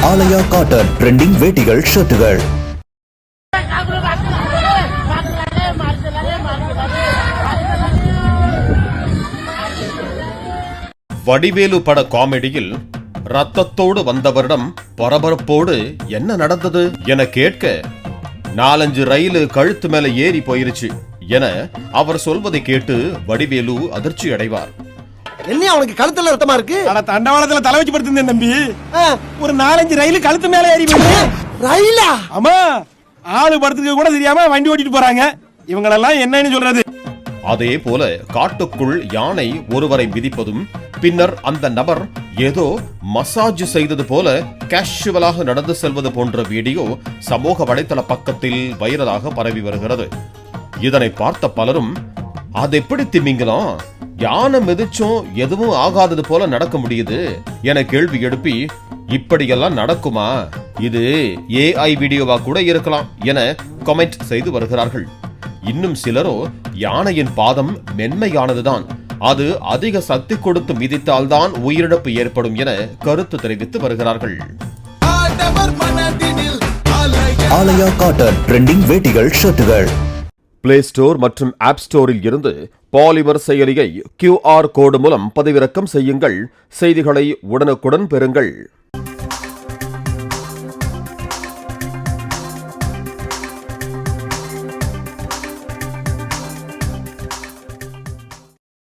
ஆலயா cotton trending வேட்டிகள் ஷர்ட்டுகள். Vadivelu பட காமெடியில் ரத்தத்தோடு வந்தவரிடம் பரபரப்போடு என்ன நடந்தது என கேட்க 4-5 ரயில் கழுத்து மேல ஏறி போயிருச்சு என அவர் சொல்வதை கேட்டு வடிவேலு அதிர்ச்சி அடைவார். என்ன அவனுக்கு கழுத்துல ரத்தமா இருக்கு? தண்டவாளத்துல தலை வச்சு படுத்திருந்தேன் தம்பி. ஒரு 4-5 ரயில் கழுத்து மேல ஏறி போயிருக்கு. ரயிலா? ஆமா, ஆளு படுத்துக்க கூட தெரியாம வண்டி ஓட்டிட்டு போறாங்க. இவங்களெல்லாம் என்னன்னு சொல்றது? அதே போல காட்டுக்குள் யானை ஒருவரை மிதிப்பதும் பின்னர் அந்த நபர் ஏதோ மசாஜ் செய்தது போல கேஷுவலாக நடந்து செல்வது போன்ற வீடியோ சமூக வலைதள பக்கத்தில் வைரலாக பரவி வருகிறது. இதனை பார்த்த பலரும் அது எப்படி திமிங்கலாம், யானை மிதிச்சும் எதுவும் ஆகாதது போல நடக்க முடியுது என கேள்வி எழுப்பி இப்படியெல்லாம் நடக்குமா, இது AI வீடியோவா கூட இருக்கலாம் என கமெண்ட் செய்து வருகிறார்கள். இன்னும் சிலரோ யானையின் பாதம் மென்மையானதுதான், அது அதிக சக்தி கொடுத்து மிதித்தால்தான் உயிரிழப்பு ஏற்படும் என கருத்து தெரிவித்து வருகிறார்கள். ஆலயா காட்டன் ட்ரெண்டிங் வேட்டிகள் ஷர்ட்டுகள். பிளே ஸ்டோர் மற்றும் ஆப் ஸ்டோரில் இருந்து பாலிமர் செயலியை QR கோடு மூலம் பதிவிறக்கம் செய்யுங்கள். செய்திகளை உடனுக்குடன் பெறுங்கள்.